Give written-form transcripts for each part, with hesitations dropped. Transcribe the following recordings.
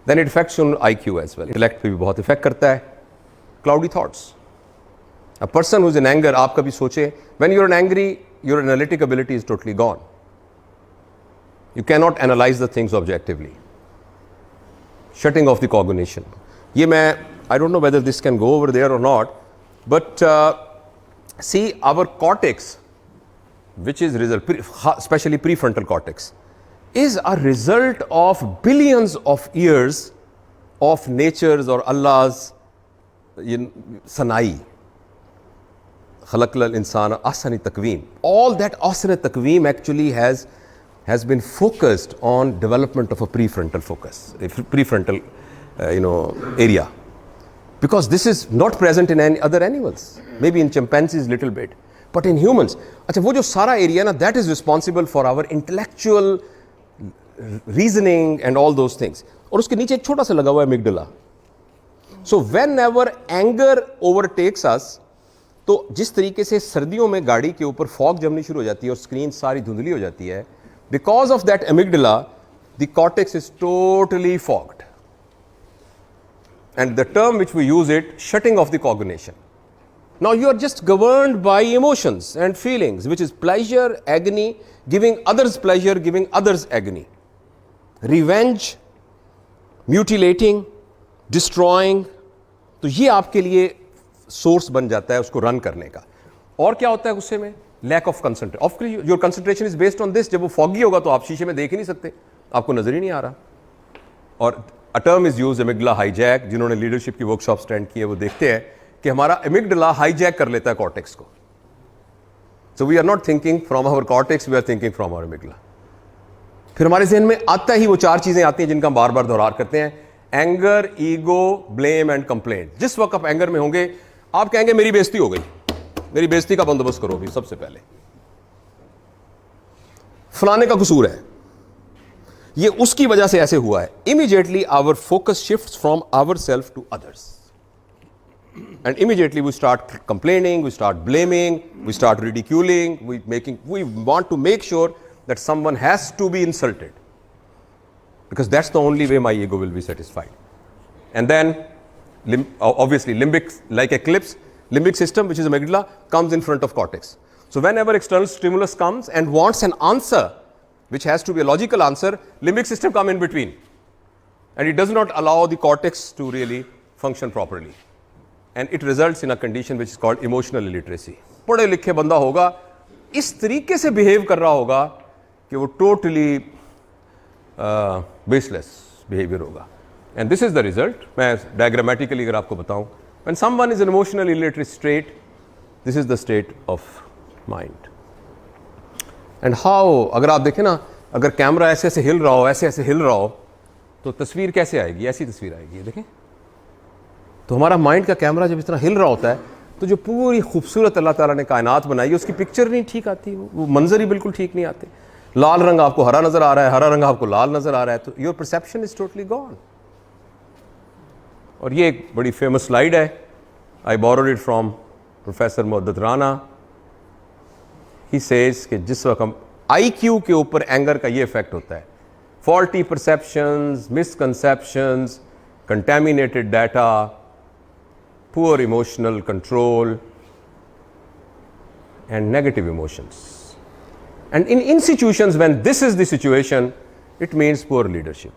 Then it affects on IQ as well. Intellect पे भी बहुत इफेक्ट करता है. Cloudy thoughts. A person who's in anger, आप कभी सोचे, when you're angry, your analytic ability is totally gone. You cannot analyze the things objectively. Shutting off the cognition. ये मैं, I don't know whether this can go over there or not, but see, our cortex, which is especially prefrontal cortex, is a result of billions of years of nature's or Allah's sanai. Khalaqal insana ahsani taqweem. All that ahsani taqweem actually has been focused on development of a prefrontal focus, a prefrontal area. Because this is not present in any other animals. Maybe in chimpanzees little bit. But in humans, अच्छा वो जो सारा area ना, that is responsible for our intellectual reasoning and all those things. और उसके नीचे एक छोटा सा लगा हुआ है amygdala. So whenever anger overtakes us, तो जिस तरीके से सर्दियों में गाड़ी के ऊपर फॉग जमनी शुरू हो जाती है और स्क्रीन सारी धुंधली हो जाती है, because of that amygdala, the cortex is totally fogged. And the term which we use it, shutting off the cognition. Now you are just governed by emotions and feelings, which is pleasure, agony, giving others pleasure, giving others agony. Revenge, mutilating, destroying. तो ये आपके लिए source बन जाता है उसको run करने का. और क्या होता है गुस्से में? Lack of concentration. Of your concentration is based on this. जब वो फॉगी होगा तो आप शीशे में देख ही नहीं सकते, आपको नजर ही नहीं आ रहा. और a term is used एमिगडला hijack. जिन्होंने लीडरशिप की वर्कशॉप स्टैंड की है वो देखते हैं कि हमारा एमिगडला हाईजैक कर लेता है कॉर्टेक्स को. So we are not thinking from our cortex, we are thinking from our amygdala. फिर हमारे जहन में आता ही वो चार चीजें आती हैं जिनका हम बार बार दोहरार करते हैं: anger, ego, blame and complaint. जिस वक्त आप एंगर में होंगे आप कहेंगे मेरी बेइज्जती हो गई, मेरी बेइज्जती का बंदोबस्त करो भी. सबसे पहले फलाने का कसूर है, ये उसकी वजह से ऐसे हुआ है. Immediately our focus shifts from our self to others and immediately we start complaining, we start blaming, we start ridiculing, we want to make sure that someone has to be insulted, because that's the only way my ego will be satisfied. And then obviously limbic, like eclipse, limbic system, which is amygdala, comes in front of cortex. So whenever external stimulus comes and wants an answer which has to be a logical answer, limbic system come in between, and it does not allow the cortex to really function properly, and it results in a condition which is called emotional illiteracy. पढ़े लिखे बंदा होगा, इस तरीके से behave कर रहा होगा कि वो टोटली बेसलेस बिहेवियर होगा. And this is the result. मैं diagrammatically अगर आपको बताऊं, when someone is in emotional illiterate state, this is the state of mind. And how, अगर आप देखें ना, अगर कैमरा ऐसे ऐसे हिल रहा हो, ऐसे ऐसे हिल रहा हो, तो तस्वीर कैसे आएगी? ऐसी तस्वीर आएगी. देखें तो हमारा माइंड का कैमरा जब इस तरह हिल रहा होता है तो जो पूरी खूबसूरत अल्लाह ताला ने कायनात बनाई है उसकी पिक्चर नहीं ठीक आती, वो मंजर ही बिल्कुल ठीक नहीं आते. लाल रंग आपको हरा नजर आ रहा है, हरा रंग आपको लाल नजर आ रहा है, तो your perception is totally gone. और ये एक बड़ी फेमस स्लाइड है. I borrowed it from professor Muaddat Rana. He says कि जिस वक्त हम IQ के ऊपर एंगर का ये इफेक्ट होता है, faulty perceptions, misconceptions, contaminated data, poor emotional control, and negative emotions. And in institutions, when this is the situation, it means poor leadership.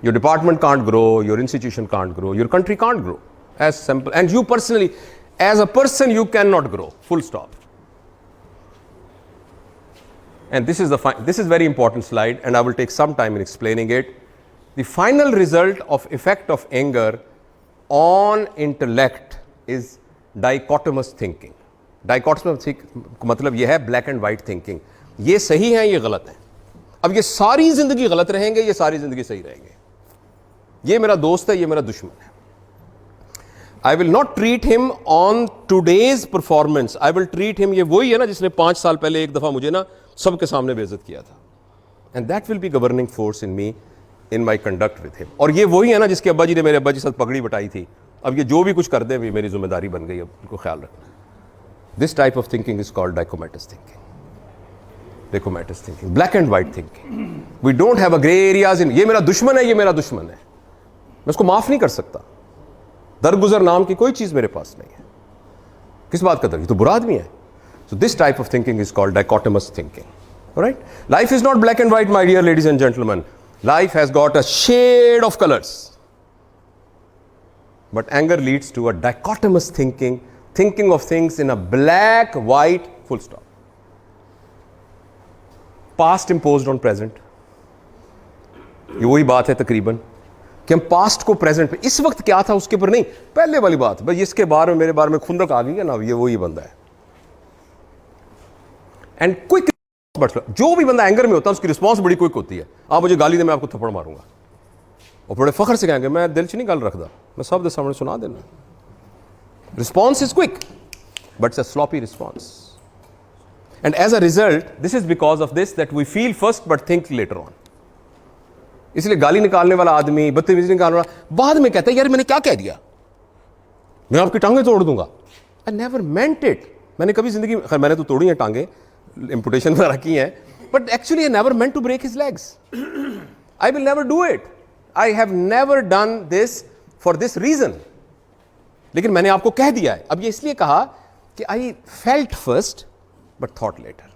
Your department can't grow, your institution can't grow, your country can't grow. As simple. And you personally, as a person, you cannot grow. Full stop. And this is very important slide, and I will take some time in explaining it. The final result of effect of anger on intellect is dichotomous thinking. Dichotomous मतलब ये है black and white thinking. ये सही है, ये गलत है. अब ये सारी जिंदगी गलत रहेंगे, ये सारी जिंदगी सही रहेंगे. ये मेरा दोस्त है, ये मेरा दुश्मन है. I will not treat him on today's performance. I will treat him, ये वही है ना जिसने 5 साल पहले एक दफा मुझे ना सबके सामने बेइज्जत किया था. And that will be governing force in me, in my conduct with him. और ये वही है ना जिसके अब्बा जी ने मेरे अब्बा जी साथ पगड़ी बटाई थी. अब ये जो भी कुछ कर दे भी मेरी जिम्मेदारी बन गई, अब उनको ख्याल रखना. This type of thinking is called dichotomous thinking. Dachaumatis thinking, black and white thinking. We don't have a gray areas in ये मेरा दुश्मन है, ये मेरा दुश्मन है, मैं उसको माफ नहीं कर सकता. दरगुजर नाम की कोई चीज मेरे पास नहीं है. किस बात का दर? ये तो बुरा आदमी है. So this type of thinking is called dichotomous thinking. All right? Life is not black and white, my dear ladies and gentlemen. Life has got a shade of colors. But anger leads to a dichotomous thinking, thinking of things in a black, white, full stop. Past imposed on present. ये वही बात है तकरीबन कि हम past को present पे, इस वक्त क्या था उसके ऊपर नहीं, पहले वाली बात, भाई इसके बारे में मेरे बारे में खुंदक आ गई है ना, ये वही बंदा है. एंड क्विक, जो भी बंदा एंगर में होता है उसकी रिस्पॉन्स बड़ी क्विक होती है. आप मुझे गाली दे, मैं आपको थप्पड़ मारूंगा, और बड़े फखर से कहेंगे मैं दिल च नहीं गल रखता, मैं सब दे सामने सुना देना. Response is quick but it's a sloppy response. And as a result this is because of this that we feel first but think later on. इसलिए गाली निकालने वाला आदमी, बदतमीजी निकालने वाला बाद में कहता है यार मैंने क्या कह दिया, मैं आपकी टांगें तोड़ दूंगा. आई नेवर मेंट इट. मैंने कभी जिंदगी में, खैर मैंने तो तोड़ी हैं टांगें, एम्पुटेशन वगैरह की हैं, but actually I never meant to break his legs. I will never do it. I have never done this for this reason. लेकिन मैंने आपको कह दिया है. अब ये इसलिए कहा कि I felt first but thought letter.